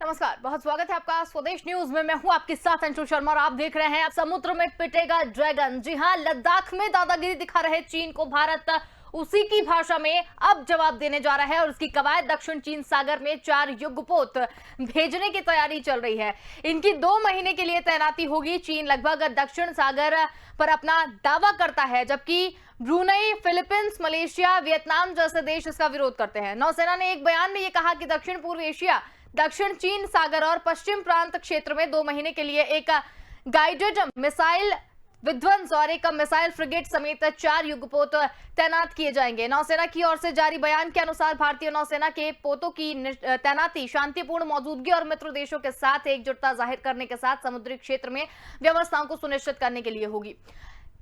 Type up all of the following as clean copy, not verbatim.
नमस्कार, बहुत स्वागत है आपका स्वदेश न्यूज में। मैं हूं आपके साथ अंशु शर्मा और आप देख रहे हैं अब समुद्र में पिटेगा ड्रैगन। जी हां, लद्दाख में दादागिरी दिखा रहे चीन को भारत उसी की भाषा में अब जवाब देने जा रहा है और उसकी कवायद दक्षिण चीन सागर में 4 युद्धपोत भेजने की तैयारी चल रही है। इनकी 2 महीने के लिए तैनाती होगी। चीन लगभग दक्षिण सागर पर अपना दावा करता है, जबकि ब्रुनई, फिलीपींस, मलेशिया, वियतनाम जैसे देश इसका विरोध करते हैं। नौसेना ने एक बयान में यह कहा कि दक्षिण पूर्व एशिया, दक्षिण चीन सागर और पश्चिम प्रांत क्षेत्र में 2 महीने के लिए एक गाइडेड मिसाइल विध्वंस और एक मिसाइल फ्रिगेट समेत 4 युद्धपोत तैनात किए जाएंगे। नौसेना की ओर से जारी बयान के अनुसार भारतीय नौसेना के पोतों की तैनाती शांतिपूर्ण मौजूदगी और मित्र देशों के साथ एकजुटता जाहिर करने के साथ समुद्री क्षेत्र में व्यवस्थाओं को सुनिश्चित करने के लिए होगी।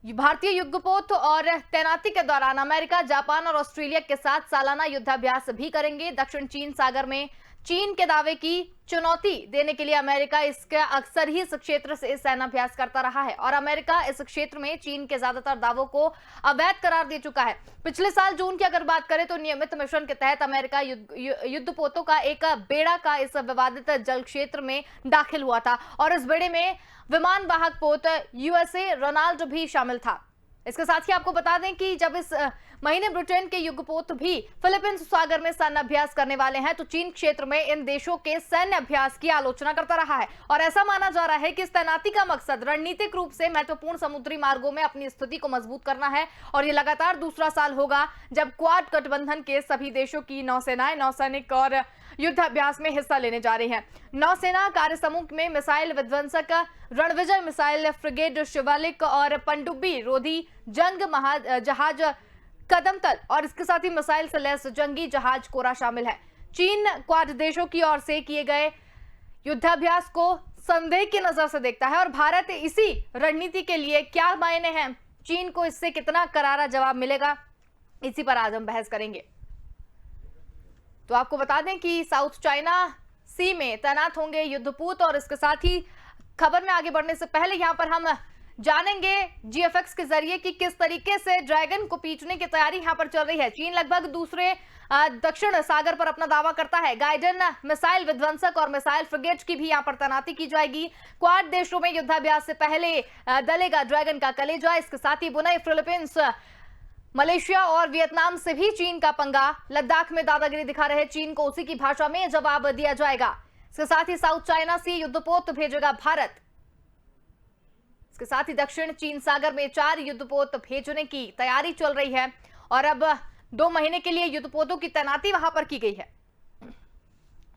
भारतीय युद्धपोत और तैनाती के दौरान अमेरिका, जापान और ऑस्ट्रेलिया के साथ सालाना युद्धाभ्यास भी करेंगे। दक्षिण चीन सागर में चीन के दावे की चुनौती देने के लिए अमेरिका इसके अक्सर ही इस क्षेत्र से सैन्याभ्यास करता रहा है और अमेरिका इस क्षेत्र में चीन के ज्यादातर दावों को अवैध करार दे चुका है। पिछले साल जून की अगर बात करें तो नियमित मिशन के तहत अमेरिका युद्धपोतों का एक बेड़ा का इस विवादित जल क्षेत्र में दाखिल हुआ था और इस बेड़े में विमान वाहक पोत यूएसए रोनाल्ड भी शामिल था। इसके साथ ही आपको बता दें कि जब इस महीने ब्रिटेन के युद्धपोत भी फिलीपींस सागर में सैन्य अभ्यास करने वाले हैं, तो चीन क्षेत्र में इन देशों के सैन्य अभ्यास की आलोचना करता रहा है और ऐसा माना जा रहा है कि इस तैनाती का मकसद रणनीतिक रूप से महत्वपूर्ण समुद्री मार्गों में अपनी स्थिति को मजबूत करना है और ये लगातार दूसरा साल होगा जब क्वाड गठबंधन के सभी देशों की नौसेनाएं नौसैनिक और युद्धाभ्यास में हिस्सा लेने जा रही हैं। नौसेना कार्य समूह में मिसाइल विध्वंसक रणविजय मिसाइल फ्रिगेट, शिवालिक और पनडुब्बी रोधी जंग जहाज कदमतल और इसके साथ ही मिसाइल से लैस जंगी जहाज कोरा शामिल है। चीन क्वाड देशों की ओर से किए गए युद्धाभ्यास को संदेह की नजर से देखता है और भारत इसी रणनीति के लिए क्या मायने हैं, चीन को इससे कितना करारा जवाब मिलेगा, इसी पर आज हम बहस करेंगे। तो आपको बता दें कि साउथ चाइना सी में तैनात होंगे युद्धपोत और इसके साथ ही खबर में आगे बढ़ने से पहले यहां पर हम जानेंगे जीएफएक्स के जरिए कि किस तरीके से ड्रैगन को पीटने की तैयारी यहां पर चल रही है। चीन लगभग दूसरे दक्षिण सागर पर अपना दावा करता है। गाइडेड मिसाइल विध्वंसक और मिसाइल फ्रिगेट की भी यहां पर तैनाती की जाएगी। क्वाड देशों में युद्धाभ्यास से पहले दलेगा ड्रैगन का कलेजा। इसके साथ ही ब्रुनई, फिलीपींस, मलेशिया और वियतनाम से भी चीन का पंगा। लद्दाख में दादागिरी दिखा रहे चीन को उसी की भाषा में जवाब दिया जाएगा। इसके साथ ही साउथ चाइना सी युद्धपोत भेजेगा भारत। इसके साथ ही दक्षिण चीन सागर में 4 युद्धपोत भेजने की तैयारी चल रही है और अब 2 महीने के लिए युद्धपोतों की तैनाती वहां पर की गई है।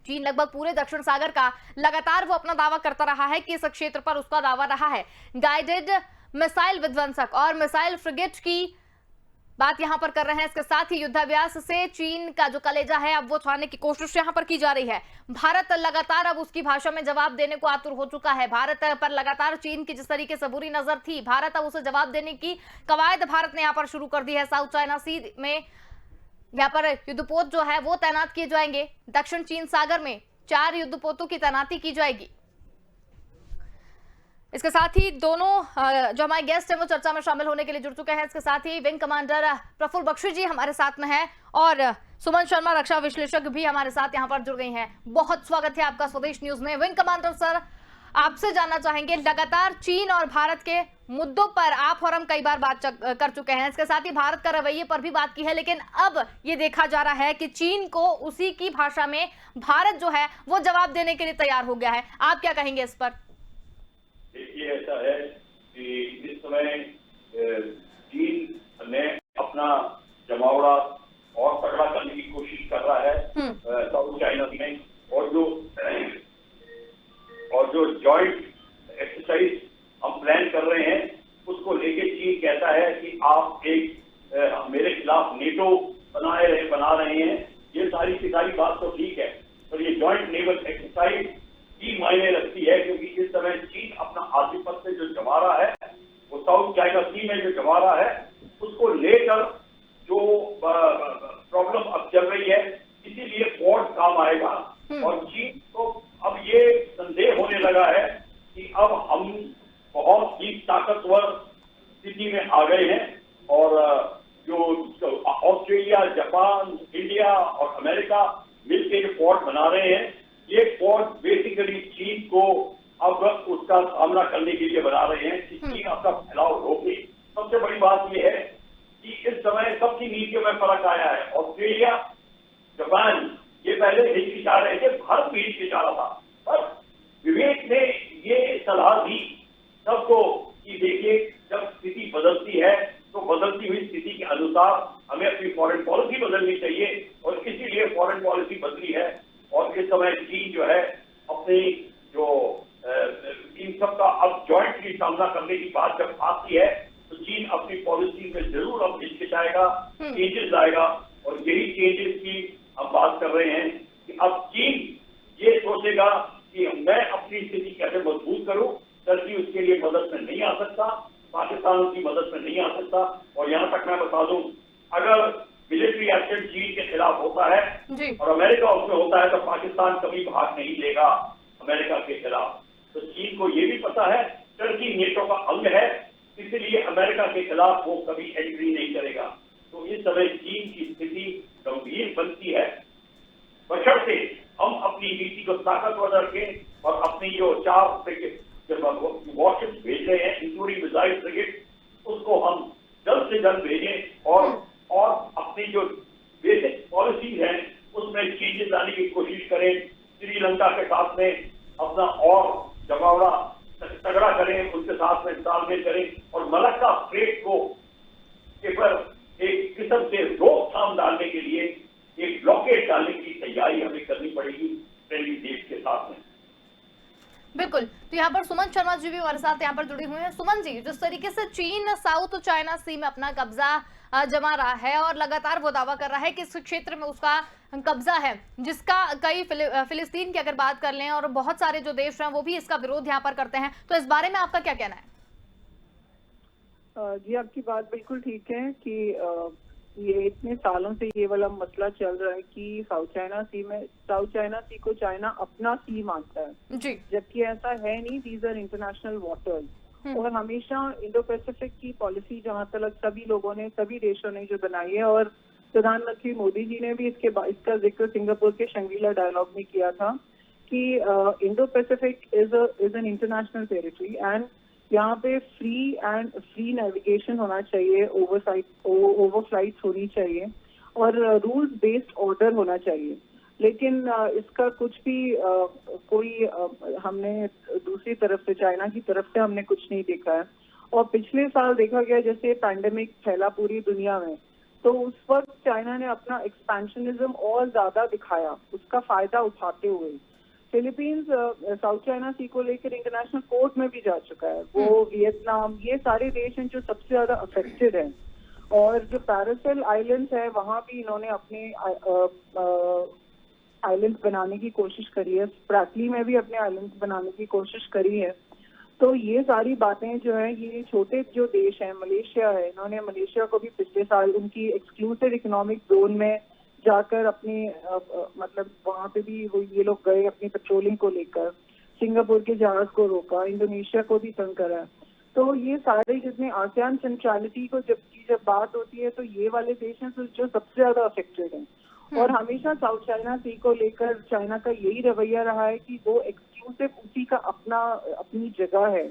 चीन लगभग पूरे दक्षिण सागर का लगातार वो अपना दावा करता रहा है कि इस क्षेत्र पर उसका दावा रहा है। गाइडेड मिसाइल विध्वंसक और मिसाइल फ्रिगेट की बात यहां पर कर रहे हैं। इसके साथ ही युद्धाभ्यास से चीन का जो कलेजा है अब वो छुड़ाने की कोशिश यहां पर की जा रही है। भारत लगातार अब उसकी भाषा में जवाब देने को आतुर हो चुका है। भारत पर लगातार चीन की जिस तरीके से बुरी नजर थी, भारत अब उसे जवाब देने की कवायद भारत ने यहां पर शुरू कर दी है। साउथ चाइना सी में यहां पर युद्धपोत जो है वो तैनात किए जाएंगे। दक्षिण चीन सागर में 4 युद्धपोतों की तैनाती की जाएगी। इसके साथ ही दोनों जो हमारे गेस्ट हैं वो चर्चा में शामिल होने के लिए जुड़ चुके हैं। इसके साथ ही विंग कमांडर प्रफुल्ल बख्शी जी हमारे साथ में हैं और सुमन शर्मा रक्षा विश्लेषक भी हमारे साथ यहां पर जुड़ गई हैं। बहुत स्वागत है आपका स्वदेश न्यूज में। विंग कमांडर सर, आपसे जानना चाहेंगे, लगातार चीन और भारत के मुद्दों पर आप और हम कई बार बात कर चुके हैं। इसके साथ ही भारत का रवैये पर भी बात की है, लेकिन अब ये देखा जा रहा है कि चीन को उसी की भाषा में भारत जो है वो जवाब देने के लिए तैयार हो गया है। आप क्या कहेंगे इस पर? देखिए, ऐसा है कि इस समय चीन ने अपना जमावड़ा और तगड़ा करने की कोशिश कर रहा है साउथ चाइना में और जो जॉइंट एक्सरसाइज हम प्लान कर रहे हैं उसको लेके चीन कहता है कि आप एक मेरे खिलाफ नेटो बना रहे हैं। ये सारी की सारी बात तो ठीक है, पर ये जॉइंट नेवल एक्सरसाइज की मायने रखती है, क्योंकि इस समय चीन अपना आधिपत्य जो जमा रहा है वो साउथ चाइना सी में जो जमा रहा है उसको लेकर जो प्रॉब्लम अब चल रही है, इसीलिए क्वाड काम आएगा। और चीन को अब ये संदेह होने लगा है कि अब हम बहुत ही ताकतवर स्थिति में आ गए हैं और जो ऑस्ट्रेलिया, जापान, इंडिया और अमेरिका मिलकर जो क्वाड बना रहे हैं, ये क्वाड बेसिक बेसिकली चीन को अब उसका सामना करने के लिए बना रहे हैं कि चीन अपना फैलाव रोके। सबसे बड़ी बात यह है कि इस समय सबकी नीतियों में फर्क आया है। ऑस्ट्रेलिया, जापान ये पहले हिचकिचा रहे थे, भारत भी हिचकिचा रहा था, पर विवेक ने ये सलाह दी सबको कि देखिए जब स्थिति बदलती है तो बदलती हुई स्थिति के अनुसार हमें अपनी फॉरेन पॉलिसी बदलनी चाहिए, और इसीलिए फॉरेन पॉलिसी बदली है। और इस समय चीन जो है अपनी जो इन सब का अब जॉइंटली सामना करने की बात जब आती है तो चीन अपनी पॉलिसी में जरूर अब हिचकिचाएगा, चेंजेस लाएगा, और यही चेंजेस की हम बात कर रहे हैं कि अब चीन ये सोचेगा कि मैं अपनी स्थिति कैसे मजबूत करूं। टर्की उसके लिए मदद में नहीं आ सकता, पाकिस्तान उसकी मदद में नहीं आ सकता। और यहाँ तक मैं बता दूं, अगर मिलिट्री एक्शन चीन के खिलाफ होता है और अमेरिका उसमें होता है तो पाकिस्तान कभी भाग नहीं लेगा अमेरिका के खिलाफ। तो चीन को ये भी पता है टर्की नेटो का अंग है, इसलिए अमेरिका के खिलाफ वो कभी एंट्री नहीं करेगा। तो इस समय चीन की स्थिति गंभीर बनती है, बशर्ते हम अपनी नीति को ताकतवर रखें और अपनी जो 4 वॉरशिप्स भेज रहे हैं इंक्लूडिंग मिसाइल फ्रिगेट, उसको हम जल्द से जल्द भेजें और अपनी जो बेसिक पॉलिसीज हैं उसमें चेंजेस लाने की कोशिश करें। श्रीलंका के साथ में अपना और जमावड़ा तगड़ा करें, उनके साथ में तालमेल करें और मलक्का स्ट्रेट को के पर एक किस्म से रोकथाम डालने के लिए एक ब्लॉकेड डालने की तैयारी हमें करनी पड़ेगी फ्रेंडली देश के साथ में। बिल्कुल। तो यहाँ पर सुमन शर्मा जी भी हमारे साथ यहाँ पर जुड़े हुए हैं। सुमन जी, जिस तरीके से चीन साउथ चाइना सी में अपना कब्जा जमा रहा है और लगातार वो दावा कर रहा है कि इस क्षेत्र में उसका कब्जा है, जिसका कई फिलिस्तीन की अगर बात कर लें और बहुत सारे जो देश हैं वो भी इसका विरोध यहाँ पर करते हैं, तो इस बारे में आपका क्या कहना है? जी, आपकी बात बिल्कुल ठीक है कि ये इतने सालों से ये वाला मसला चल रहा है कि साउथ चाइना सी को चाइना अपना सी मानता है जी, जबकि ऐसा है नहीं। These are international waters. और हमेशा इंडो पैसिफिक की पॉलिसी जहां तक सभी देशों ने जो बनाई है, और प्रधानमंत्री मोदी जी ने भी इसका जिक्र सिंगापुर के शंग्रीला डायलॉग में किया था कि Indo Pacific is an international territory and यहाँ पे फ्री नेविगेशन होना चाहिए, ओवरफ्लाइट्स होनी चाहिए और रूल्स बेस्ड ऑर्डर होना चाहिए। लेकिन इसका कुछ भी हमने दूसरी तरफ से, चाइना की तरफ से हमने कुछ नहीं देखा है। और पिछले साल देखा गया जैसे पैंडेमिक फैला पूरी दुनिया में, तो उस वक्त चाइना ने अपना एक्सपेंशनिज्म और ज्यादा दिखाया, उसका फायदा उठाते हुए फिलीपींस साउथ चाइना सी को लेकर इंटरनेशनल कोर्ट में भी जा चुका है। वो वियतनाम, ये सारे देश हैं जो सबसे ज्यादा अफेक्टेड हैं। और जो पैरासेल आइलैंड्स है वहां भी इन्होंने अपने आइलैंड्स बनाने की कोशिश करी है, स्प्रैटली में भी अपने आइलैंड्स बनाने की कोशिश करी है। तो ये सारी बातें जो है, ये छोटे जो देश हैं, मलेशिया है, इन्होंने मलेशिया को भी पिछले साल उनकी एक्सक्लूसिव इकोनॉमिक जोन में जाकर अपनी मतलब वहां पे भी ये लोग गए अपनी पेट्रोलिंग को लेकर, सिंगापुर के जहाज को रोका, इंडोनेशिया को भी तंग करा। तो ये सारे जितने आसियान सेंट्रलिटी को जब बात होती है तो ये वाले देश हैं जो सबसे ज्यादा अफेक्टेड हैं। और हमेशा साउथ चाइना सी को लेकर चाइना का यही रवैया रहा है कि वो एक्सक्लूसिव उसी का अपनी जगह है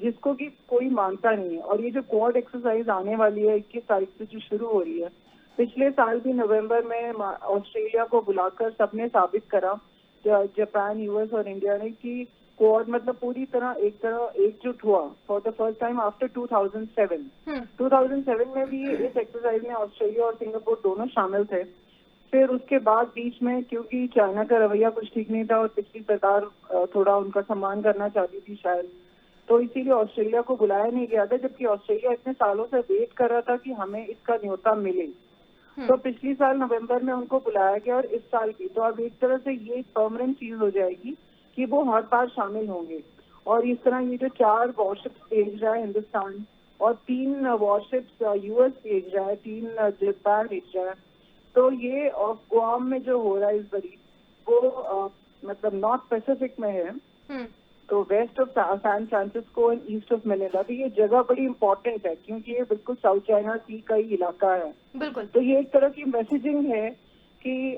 जिसको कि कोई मानता नहीं है। और ये जो क्वाड एक्सरसाइज आने वाली है 21 तारीख से जो शुरू हो रही है, पिछले साल भी नवंबर में ऑस्ट्रेलिया को बुलाकर सबने साबित करा, जापान, यूएस और इंडिया ने, कि क्वाड मतलब पूरी तरह एकजुट हुआ for the first time after 2007। 2007 में भी इस एक्सरसाइज में ऑस्ट्रेलिया और सिंगापुर दोनों शामिल थे। फिर उसके बाद बीच में क्योंकि चाइना का रवैया कुछ ठीक नहीं था और पिछली सरकार थोड़ा उनका सम्मान करना चाहती थी शायद, तो इसीलिए ऑस्ट्रेलिया को बुलाया नहीं गया था, जबकि ऑस्ट्रेलिया इतने सालों से वेट कर रहा था कि हमें इसका न्योता मिले। तो पिछली साल नवंबर में उनको बुलाया गया और इस साल भी। तो अब एक तरह से ये एक परमानेंट चीज हो जाएगी कि वो हर बार शामिल होंगे। और इस तरह ये जो 4 वॉरशिप्स भेज रहा है हिंदुस्तान और 3 वॉरशिप्स यूएस भेज रहा है, 3 जापान भेज रहा है, तो ये गुआम में जो हो रहा है इस बारी वो मतलब नॉर्थ पैसिफिक में है, तो west of San Francisco and east of Manila. तो ये जगह बड़ी इंपॉर्टेंट है क्योंकि ये बिल्कुल साउथ चाइना सी का ही इलाका है। बिल्कुल। तो ये एक तरह की मैसेजिंग है कि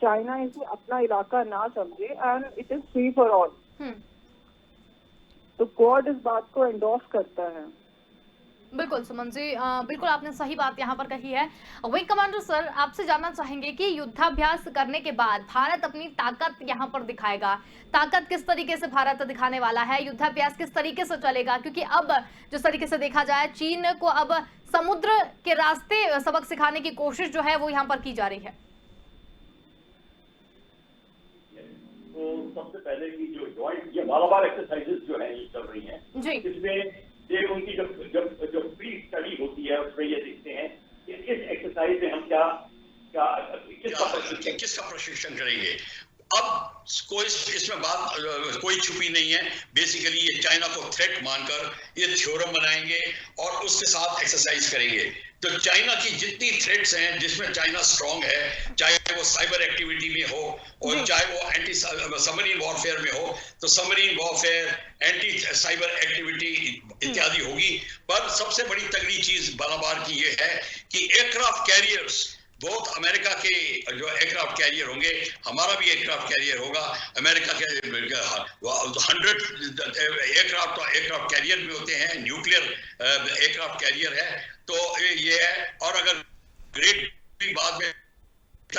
चाइना इसे अपना इलाका ना समझे and it is free for all. तो क्वाड इस बात को एंडोर्स करता है। बिल्कुल सुमन जी, बिल्कुल आपने सही बात यहाँ पर कही है। विंग कमांडर सर, आपसे जानना चाहेंगे कि युद्धाभ्यास करने के बाद भारत अपनी ताकत यहाँ पर दिखाएगा। ताकत किस तरीके से भारत दिखाने वाला है, युद्धाभ्यास किस तरीके से चलेगा? क्योंकि अब जिस तरीके से देखा जाए, चीन को अब समुद्र के रास्ते सबक सिखाने की कोशिश जो है वो यहाँ पर की जा रही है। तो सबसे पहले की जो जॉइंट ये मालाबार एक्सरसाइजेस जो है ये चल रही हैं, जी, इसमें ये उनकी जो प्री स्टडी होती है उसमें ये देखते हैं कि इस एक्सरसाइज में हम किसका प्रशिक्षण करेंगे। अब कोई इसमें बात कोई छुपी नहीं है। बेसिकली ये चाइना को थ्रेट मानकर ये थ्योरम बनाएंगे और उसके साथ एक्सरसाइज करेंगे। तो चाइना की जितनी थ्रेट्स हैं जिसमें चाइना स्ट्रांग है, चाहे वो साइबर एक्टिविटी में हो और चाहे वो एंटी सबमरीन वॉरफेयर में हो, तो submarine warfare, anti cyber activity इत्यादि होगी। पर सबसे बड़ी तगड़ी चीज बालाबार की ये है कि एयरक्राफ्ट कैरियर्स, बहुत अमेरिका के जो एयरक्राफ्ट कैरियर होंगे, हमारा भी एयरक्राफ्ट कैरियर होगा। अमेरिका के 100 एयरक्राफ्ट कैरियर भी होते हैं, न्यूक्लियर एयरक्राफ्ट कैरियर है। तो ये है। और अगर ग्रेट बाद में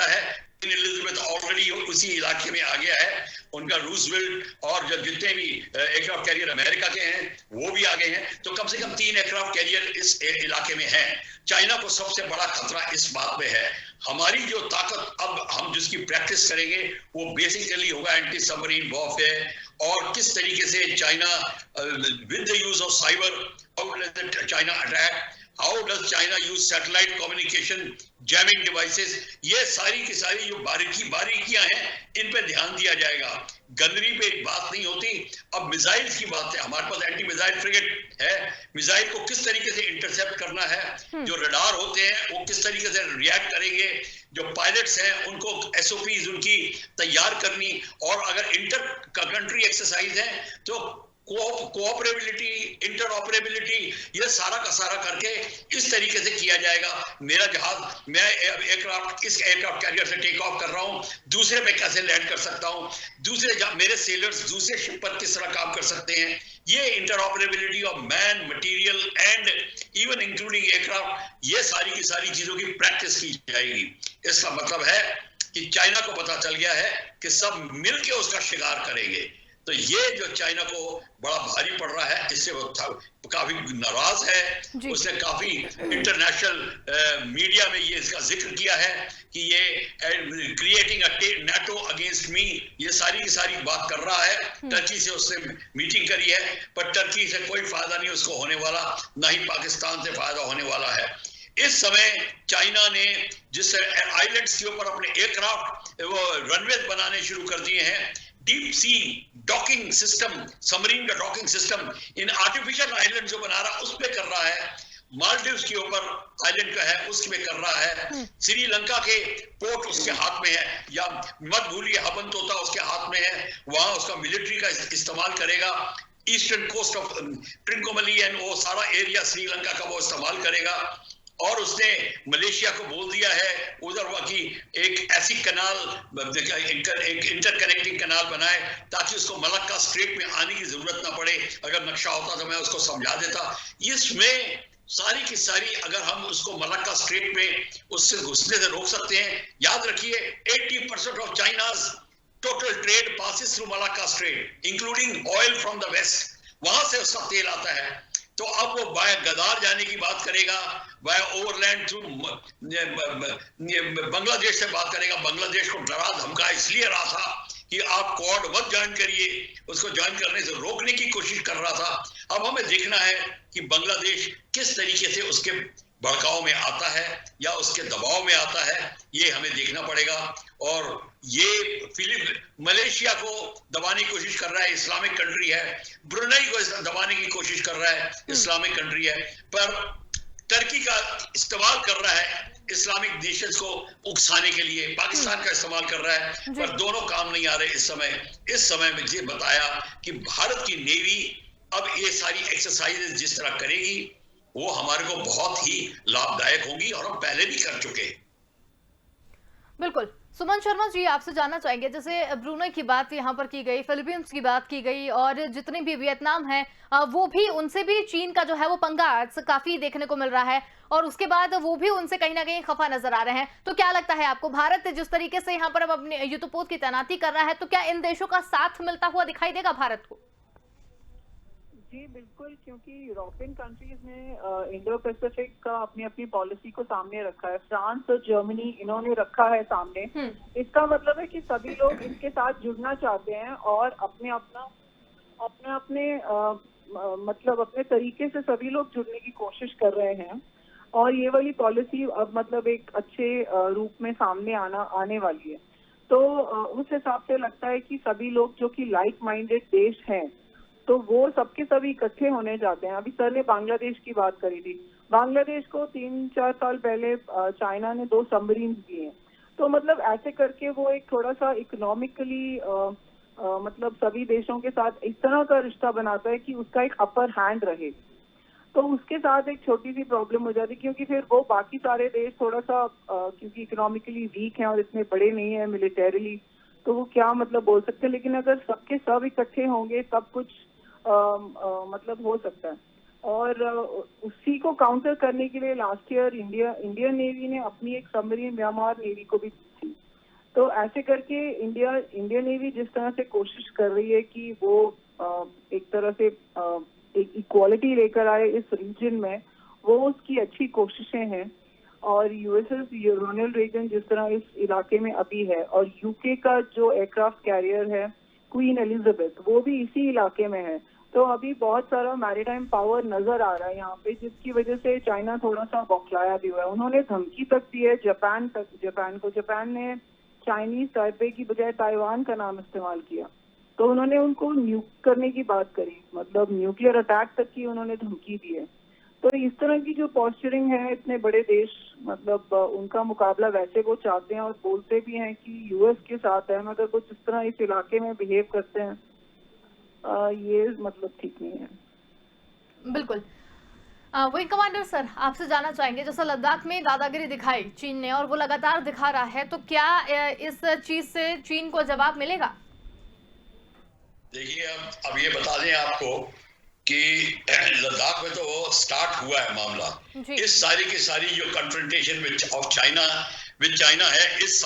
है, एलिजाबेथ ऑलरेडी उसी इलाके में आ गया है, उनका रूजवेल्ट और जो जितने भी एयरक्राफ्ट कैरियर अमेरिका के हैं वो भी आ गए हैं। तो कम से कम 3 एयरक्राफ्ट कैरियर इस इलाके में हैं। चाइना को सबसे बड़ा खतरा इस बात में है। हमारी जो ताकत अब हम जिसकी प्रैक्टिस करेंगे वो बेसिकली होगा एंटी सबमरीन वॉरफेयर, और किस तरीके से China with the use of cyber, how does China attack, how does China use satellite communication, jamming devices. ये सारी की सारी जो बारीकियां हैं इन पे ध्यान दिया जाएगा। गनरी पे बात नहीं होती, अब मिसाइल की बात है। हमारे पास एंटी मिसाइल फ्रिगेट है, मिसाइल को किस तरीके से इंटरसेप्ट करना है, जो रडार होते हैं वो किस तरीके से रिएक्ट करेंगे, जो पायलट्स हैं उनको एसओपीज उनकी तैयार करनी, और अगर इंटर कंट्री एक्सरसाइज है तो कोऑपरेबिलिटी, इंटरऑपरेबिलिटी, ये सारा का सारा करके इस तरीके से किया जाएगा। मेरा जहाज, मैं इस एयरक्राफ्ट कैरियर से टेक ऑफ कर रहा हूं, दूसरे पे कैसे लैंड कर सकता हूं, मेरे सेलर्स दूसरे शिप पर किस तरह काम कर सकते हैं। ये interoperability of man, material and even including aircraft, ये सारी की सारी चीजों की प्रैक्टिस की जाएगी। इसका मतलब है कि चाइना को पता चल गया है कि सब मिलके उसका शिकार करेंगे। तो ये जो चाइना को बड़ा भारी पड़ रहा है, इससे वो काफी नाराज है। उसने काफी इंटरनेशनल मीडिया में ये इसका जिक्र किया है कि ये creating a NATO against me, ये सारी की सारी बात कर रहा है। टर्की से उसने मीटिंग करी है, पर टर्की से कोई फायदा नहीं उसको होने वाला, ना ही पाकिस्तान से फायदा होने वाला है। इस समय चाइना ने जिस आइलैंड्स के ऊपर अपने एयरक्राफ्ट वो रनवे बनाने शुरू कर दिए हैं, deep sea docking system, submarine का डॉकिंग सिस्टम इन आर्टिफिशियल आइलैंड जो बना रहा उस पे कर रहा है। मालदीव्स के ऊपर आइलैंड का है उसमें कर रहा है। श्रीलंका के पोर्ट उसके हाथ में है, या मत भूलिए हबनतोता उसके हाथ में है, वहां उसका मिलिट्री का इस्तेमाल करेगा। Eastern coast of Trincomalee and वो सारा एरिया श्रीलंका का वो इस्तेमाल करेगा। और उसने मलेशिया को बोल दिया है उधर की एक ऐसी कनाल, एक इंटरकनेक्टिंग कनाल बनाए ताकि उसको मलक्का स्ट्रेट में आने की जरूरत ना पड़े। अगर नक्शा होता तो मैं उसको समझा देता। इसमें सारी की सारी अगर हम उसको मलक्का स्ट्रेट में उससे घुसने से रोक सकते हैं। याद रखिए 80% of China's total trade passes through Malacca strait including oil from the west, वहां से उसका तेल आता है। तो अब वो बाय गदार जाने की बात करेगा, बाय ओवरलैंड थ्रू बांग्लादेश से बात करेगा। बांग्लादेश को डरा धमका इसलिए रहा था कि आप क्वाड मत ज्वाइन करिए, उसको ज्वाइन करने से रोकने की कोशिश कर रहा था। अब हमें देखना है कि बांग्लादेश किस तरीके से उसके भड़काव में आता है या उसके दबाव में आता है, ये हमें देखना पड़ेगा। और ये मलेशिया को दबाने की कोशिश कर रहा है, इस्लामिक कंट्री है। ब्रुनेई को दबाने की कोशिश कर रहा है, इस्लामिक कंट्री है। पर टर्की का इस्तेमाल कर रहा है इस्लामिक नेशंस को उकसाने के लिए, पाकिस्तान का इस्तेमाल कर रहा है। पर दोनों काम नहीं आ रहे इस समय। इस समय में ये बताया कि भारत की नेवी अब ये सारी एक्सरसाइजेज जिस तरह करेगी वो हमारे को बहुत ही लाभदायक होंगी, और हम पहले भी कर चुके हैं। बिल्कुल। सुमन शर्मा जी, आपसे जानना चाहेंगे, जैसे ब्रूनेई की बात यहाँ पर की गई, फिलीपींस की बात की गई और जितने भी वियतनाम है, वो भी, उनसे भी चीन का जो है वो पंगा काफी देखने को मिल रहा है और उसके बाद वो भी उनसे कहीं ना कहीं खफा नजर आ रहे हैं। तो क्या लगता है आपको, भारत जिस तरीके से यहाँ पर अब अपने युद्धपोत की तैनाती कर रहा है, तो क्या इन देशों का साथ मिलता हुआ दिखाई देगा भारत को? जी बिल्कुल, क्योंकि यूरोपियन कंट्रीज ने इंडो पैसिफिक का अपनी अपनी पॉलिसी को सामने रखा है। फ्रांस और जर्मनी इन्होंने रखा है सामने। इसका मतलब है कि सभी लोग इनके साथ जुड़ना चाहते हैं और अपने मतलब अपने तरीके से सभी लोग जुड़ने की कोशिश कर रहे हैं और ये वाली पॉलिसी अब मतलब एक अच्छे रूप में सामने आने वाली है। तो उस हिसाब से लगता है कि सभी लोग जो कि लाइक माइंडेड देश हैं, तो वो सबके सभी इकट्ठे होने जाते हैं। अभी सर ने बांग्लादेश की बात करी थी। बांग्लादेश को 3-4 साल पहले चाइना ने 2 सबमरीन दिए हैं। तो मतलब ऐसे करके वो एक थोड़ा सा इकोनॉमिकली मतलब सभी देशों के साथ इस तरह का रिश्ता बनाता है कि उसका एक अपर हैंड रहे। तो उसके साथ एक छोटी सी प्रॉब्लम हो जाती है, क्योंकि फिर वो बाकी सारे देश थोड़ा सा क्योंकि इकोनॉमिकली वीक हैं और इतने बड़े नहीं है मिलिटरीली, तो वो क्या मतलब बोल सकते हैं। लेकिन अगर सबके सब इकट्ठे होंगे तब कुछ मतलब हो सकता है। और उसी को काउंटर करने के लिए लास्ट ईयर इंडियन नेवी ने अपनी एक सबमरीन म्यांमार नेवी को भी दी थी। तो ऐसे करके इंडियन नेवी जिस तरह से कोशिश कर रही है कि वो एक तरह से एक इक्वालिटी लेकर आए इस रीजन में, वो उसकी अच्छी कोशिशें हैं। और यूएसएस रोनाल्ड रेगन जिस तरह इस इलाके में अभी है, और यूके का जो एयरक्राफ्ट कैरियर है क्वीन एलिजाबेथ, वो भी इसी इलाके में है। तो अभी बहुत सारा मैरीटाइम पावर नजर आ रहा है यहाँ पे, जिसकी वजह से चाइना थोड़ा सा बौखलाया भी हुआ है। उन्होंने धमकी तक दी है जापान ने चाइनीज ताइपे की बजाय ताइवान का नाम इस्तेमाल किया। तो उन्होंने उनको न्यूक करने की बात करी, मतलब न्यूक्लियर अटैक तक की उन्होंने धमकी दी है। तो इस तरह की जो पॉस्चरिंग है, इतने बड़े देश मतलब उनका मुकाबला वैसे वो चाहते हैं और बोलते भी हैं कि यूएस के साथ है, मगर कुछ इस तरह इस इलाके में बिहेव करते हैं, ये मतलब ठीक नहीं है। बिल्कुल। विंग कमांडर सर, आपसे जानना चाहेंगे, जैसे लद्दाख में दादागिरी दिखाई चीन ने और वो लगातार दिखा रहा है, तो क्या इस चीज से चीन को जवाब मिलेगा? देखिए, अब ये बता दें आपको कि लद्दाख में तो वो स्टार्ट हुआ है मामला। इस सारी की सारी जो कन्फ्रंटेशन ऑफ चाइना है इस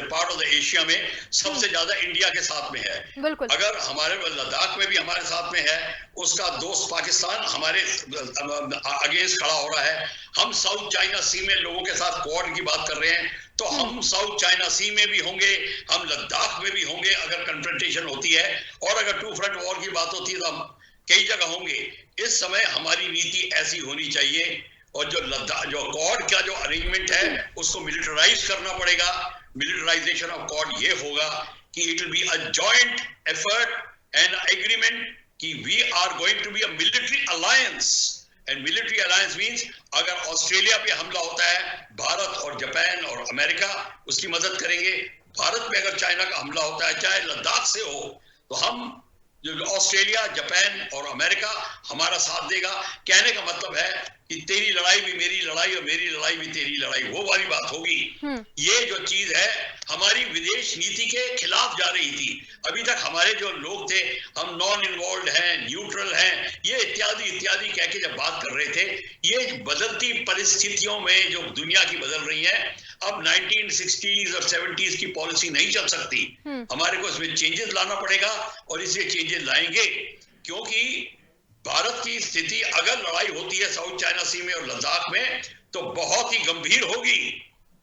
पार्ट ऑफ द एशिया में सबसे ज्यादा इंडिया के साथ में है। बिल्कुल। अगर हमारे लद्दाख में भी हमारे साथ में है, उसका दोस्त पाकिस्तान हमारे अगेंस्ट खड़ा हो रहा है। हम साउथ चाइना सी में लोगों के साथ कोऑर्डिनेशन की बात कर रहे हैं, तो हम साउथ चाइना सी में भी होंगे, हम लद्दाख में भी होंगे अगर कन्फ्रंटेशन होती है, और अगर टू फ्रंट वॉर की बात होती है तो हम कई जगह होंगे। इस समय हमारी नीति ऐसी होनी चाहिए, और जो लद्दाख जो कॉर्ड का जो अरेंजमेंट है उसको मिलिटराइज करना पड़ेगा। मिलिटराइजेशन ऑफ कॉर्ड ये होगा कि it will be a joint effort and agreement कि we are going to be a military alliance. And military alliance means अगर ऑस्ट्रेलिया पे हमला होता है, भारत और जापान और अमेरिका उसकी मदद करेंगे। भारत पे अगर चाइना का हमला होता है, चाहे लद्दाख से हो, तो हम जो ऑस्ट्रेलिया, जापान और अमेरिका हमारा साथ देगा। कहने का मतलब है कि तेरी लड़ाई भी मेरी लड़ाई और मेरी लड़ाई भी तेरी लड़ाई, वो वाली बात होगी। ये जो चीज है हमारी विदेश नीति के खिलाफ जा रही थी। अभी तक हमारे जो लोग थे, हम नॉन इन्वॉल्व हैं, न्यूट्रल हैं, ये इत्यादि कह के जब बात कर रहे थे, ये बदलती परिस्थितियों में जो दुनिया की बदल रही है, अब 1960s और 70s की पॉलिसी नहीं चल सकती। हमारे को इसमें चेंजेस लाना पड़ेगा, और इसलिए चेंजेस लाएंगे, क्योंकि भारत की स्थिति अगर लड़ाई होती है साउथ चाइना सी में और लद्दाख में तो बहुत ही गंभीर होगी।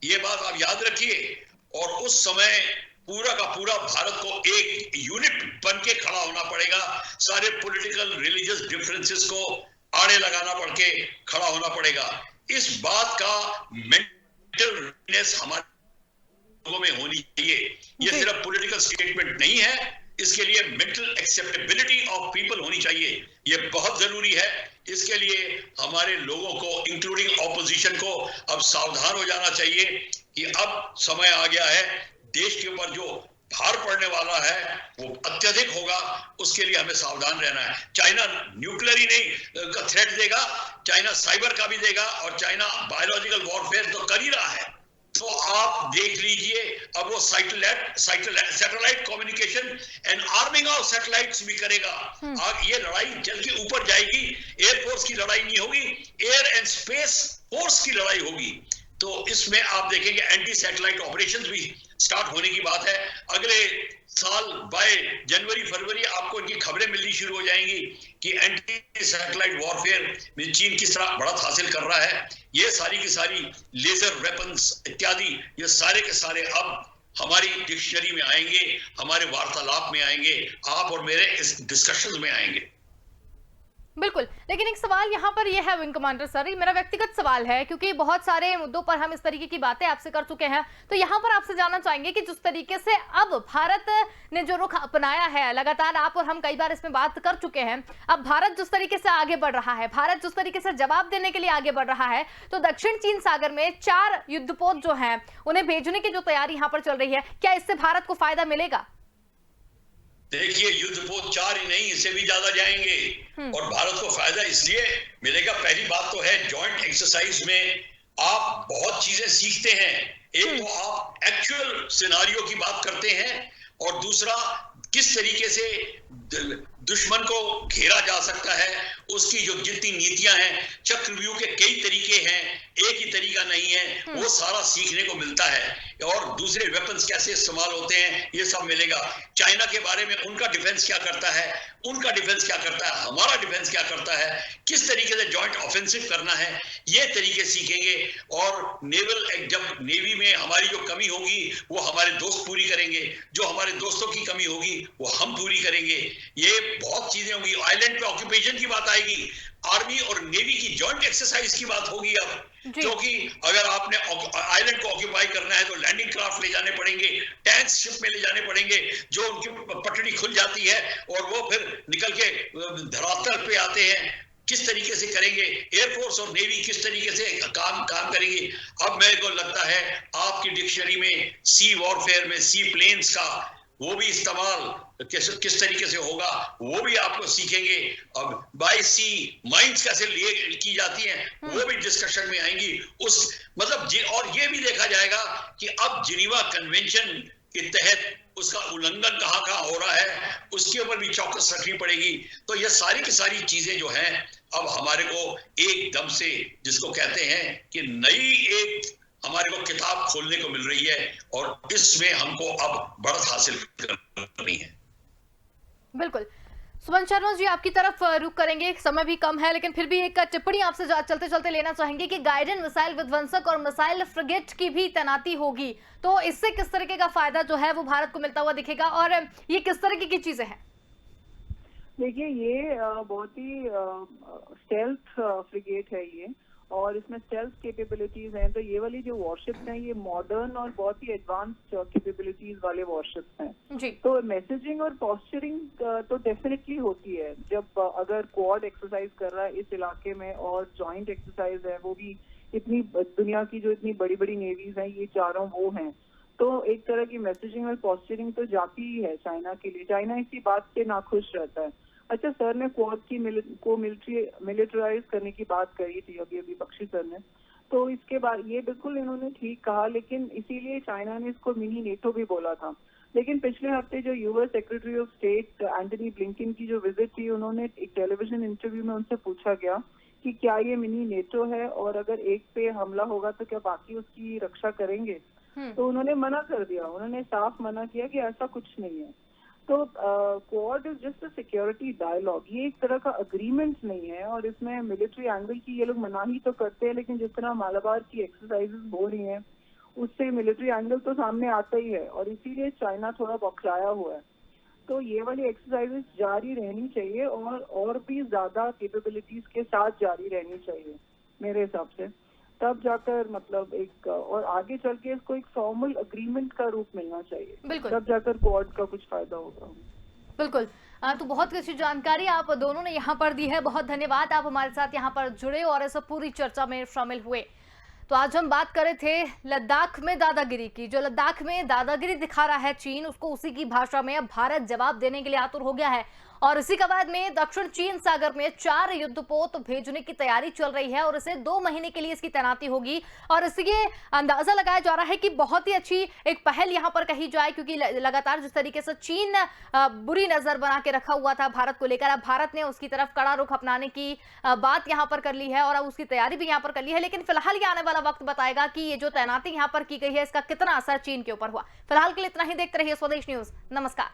ये बात आप याद रखिए। और उस समय पूरा का पूरा भारत को एक यूनिट बन के खड़ा होना पड़ेगा। सारे पॉलिटिकल रिलीजियस डिफरेंसेस को आड़े लगाना पड़ के खड़ा होना पड़ेगा। इस बात का मेंटल रेडीनेस हमारे लोगों में होनी चाहिए। ये सिर्फ पॉलिटिकल स्टेटमेंट नहीं है, इसके लिए मेंटल एक्सेप्टेबिलिटी ऑफ पीपल होनी चाहिए। ये बहुत जरूरी है। इसके लिए हमारे लोगों को, इंक्लूडिंग ऑपोजिशन को, अब सावधान हो जाना चाहिए कि अब समय आ गया है। देश के ऊपर जो भार पड़ने वाला है वो अत्यधिक होगा, उसके लिए हमें सावधान रहना है। चाइना न्यूक्लियर ही नहीं का थ्रेट देगा, चाइना साइबर का भी देगा, और चाइना बायोलॉजिकल वॉरफेयर तो कर ही रहा है। तो आप देख लीजिए, अब वो satellite communication and arming of satellites भी करेगा। ये लड़ाई जल के ऊपर जाएगी, एयरफोर्स की लड़ाई नहीं होगी, एयर एंड स्पेस फोर्स की लड़ाई होगी। तो इसमें आप देखेंगे एंटी सैटेलाइट ऑपरेशंस भी स्टार्ट होने की बात है। अगले साल बाय जनवरी फरवरी आपको इनकी खबरें मिलनी शुरू हो जाएंगी कि एंटी सैटेलाइट वॉरफेयर में चीन किस तरह बढ़त हासिल कर रहा है। ये सारी की सारी लेजर वेपन्स इत्यादि, ये सारे के सारे अब हमारी डिक्शनरी में आएंगे, हमारे वार्तालाप में आएंगे, आप और मेरे इस डिस्कशंस में आएंगे। बिल्कुल, लेकिन एक सवाल यहाँ पर यह है विंग कमांडर सर, मेरा व्यक्तिगत सवाल है, क्योंकि बहुत सारे मुद्दों पर हम इस तरीके की बातें आपसे कर चुके हैं, तो यहाँ पर आपसे जानना चाहेंगे कि जिस तरीके से अब भारत ने जो रुख अपनाया है, लगातार आप और हम कई बार इसमें बात कर चुके हैं, अब भारत जिस तरीके से आगे बढ़ रहा है, भारत जिस तरीके से जवाब देने के लिए आगे बढ़ रहा है, तो दक्षिण चीन सागर में 4 युद्धपोत जो है उन्हें भेजने की जो तैयारी यहाँ पर चल रही है, क्या इससे भारत को फायदा मिलेगा? देखिए, युद्धपोत 4 ही नहीं, इससे भी ज्यादा जाएंगे और भारत को फायदा इसलिए मिलेगा। पहली बात तो है जॉइंट एक्सरसाइज में आप बहुत चीजें सीखते हैं। एक तो आप एक्चुअल सिनारियो की बात करते हैं और दूसरा किस तरीके से दुश्मन को घेरा जा सकता है, उसकी जो जितनी नीतियां हैं, चक्रव्यूह के कई तरीके हैं, एक ही तरीका नहीं है, वो सारा सीखने को मिलता है। और दूसरे वेपन्स कैसे इस्तेमाल होते हैं, ये सब मिलेगा। चाइना के बारे में उनका डिफेंस क्या करता है, उनका डिफेंस क्या करता है, हमारा डिफेंस क्या करता है, किस तरीके से जॉइंट ऑफेंसिव करना है, ये तरीके सीखेंगे। और नेवल, जब नेवी में हमारी जो कमी होगी वो हमारे दोस्त पूरी करेंगे, जो हमारे दोस्तों की कमी होगी वो हम पूरी करेंगे। ये बहुत चीजें होंगी। आइलैंड पे ऑक्यूपेशन की बात आएगी, आर्मी और नेवी की जॉइंट एक्सरसाइज की बात होगी अब, क्योंकि अगर आपने आइलैंड को ऑक्यूपाई करना है तो लैंडिंग क्राफ्ट ले जाने पड़ेंगे, टैंक्स शिप में ले जाने पड़ेंगे, जो उनकी पटड़ी खुल जाती है और वो फिर निकल के धरातल पे आते हैं। किस तरीके से करेंगे, एयरफोर्स और नेवी किस तरीके से काम करेंगे। अब मेरे को लगता है आपकी डिक्शनरी में सी वॉरफेयर में सी प्लेन्स का वो भी इस्तेमाल किस तरीके से होगा, वो भी आपको सीखेंगे। अब बाय सी माइंस कैसे की जाती हैं, वो भी डिस्कशन में आएंगी। उस मतलब और ये भी देखा जाएगा कि अब जिनीवा कन्वेंशन के तहत उसका उल्लंघन कहाँ हो रहा है, उसके ऊपर भी चौकस रखनी पड़ेगी। तो ये सारी की सारी चीजें जो हैं अब हमारे को एकदम से, जिसको कहते हैं कि नई एक हमारे को किताब खोलने को मिल रही है और इसमें हमको अब बढ़त हासिल करनी है। बिल्कुल, सुमन शर्मा जी आपकी तरफ रुख करेंगे, समय भी कम है, लेकिन फिर भी एक टिप्पणी आपसे चलते चलते लेना चाहेंगे कि गाइडेंस मिसाइल विध्वंसक और मिसाइल फ्रिगेट की भी तैनाती होगी, तो इससे किस तरीके का फायदा जो है वो भारत को मिलता हुआ दिखेगा और ये किस तरीके की चीजें हैं? देखिए, ये बहुत ही स्टेल्थ फ्रिगेट है ये, और इसमें स्टेल्थ कैपेबिलिटीज हैं। तो ये वाली जो वॉरशिप्स हैं ये मॉडर्न और बहुत ही एडवांस्ड कैपेबिलिटीज वाले वॉरशिप्स हैं जी। तो मैसेजिंग और पोस्चरिंग तो डेफिनेटली होती है जब अगर क्वाड एक्सरसाइज कर रहा है इस इलाके में, और जॉइंट एक्सरसाइज है, वो भी इतनी दुनिया की जो इतनी बड़ी बड़ी नेवीज हैं ये चारों वो हैं, तो एक तरह की मैसेजिंग और पोस्चरिंग तो जाती ही है चाइना के लिए। चाइना इसी बात से नाखुश रहता है। अच्छा, सर ने क्वाड की मिलिटराइज करने की बात करी थी अभी बख्शी सर ने, तो इसके बाद ये बिल्कुल इन्होंने ठीक कहा, लेकिन इसीलिए चाइना ने इसको मिनी नेटो भी बोला था। लेकिन पिछले हफ्ते जो US secretary of state Antony Blinken की जो विजिट थी, उन्होंने एक टेलीविजन इंटरव्यू में उनसे पूछा गया कि क्या ये मिनी नेटो है और अगर एक पे हमला होगा तो क्या बाकी उसकी रक्षा करेंगे, तो उन्होंने मना कर दिया। उन्होंने साफ मना किया कि ऐसा कुछ नहीं है। तो Quad is just a security dialogue, ये एक तरह का अग्रीमेंट नहीं है, और इसमें मिलिट्री एंगल की ये लोग मना ही तो करते हैं, लेकिन जिस तरह मालाबार की एक्सरसाइजेस हो रही हैं उससे मिलिट्री एंगल तो सामने आता ही है, और इसीलिए चाइना थोड़ा बौखलाया हुआ है। तो ये वाली एक्सरसाइजेस जारी रहनी चाहिए और भी ज्यादा कैपेबिलिटीज के साथ जारी रहनी चाहिए मेरे हिसाब से, तब जाकर मतलब एक और आगे चल के इसको एक फॉर्मल अग्रीमेंट का रूप मिलना चाहिए, तब जाकर क्वाड का कुछ फायदा होगा। बिल्कुल, तो बहुत अच्छी जानकारी आप दोनों ने यहाँ पर दी है, बहुत धन्यवाद आप हमारे साथ यहाँ पर जुड़े और इस पूरी चर्चा में शामिल हुए। तो आज हम बात कर रहे थे लद्दाख में दादागिरी की। जो लद्दाख में दादागिरी दिखा रहा है चीन, उसको उसी की भाषा में अब भारत जवाब देने के लिए आतुर हो गया है। और इसी के बाद में दक्षिण चीन सागर में 4 युद्धपोत भेजने की तैयारी चल रही है और इसे 2 महीने के लिए इसकी तैनाती होगी। और इसलिए अंदाजा लगाया जा रहा है कि बहुत ही अच्छी एक पहल यहां पर कही जाए, क्योंकि लगातार जिस तरीके से चीन बुरी नजर बना के रखा हुआ था भारत को लेकर, अब भारत ने उसकी तरफ कड़ा रुख अपनाने की बात यहां पर कर ली है और अब उसकी तैयारी भी यहां पर कर ली है। लेकिन फिलहाल ये आने वाला वक्त बताएगा कि ये जो तैनाती यहां पर की गई है इसका कितना असर चीन के ऊपर हुआ। फिलहाल के लिए इतना ही। देखते रहिए स्वदेश न्यूज। नमस्कार।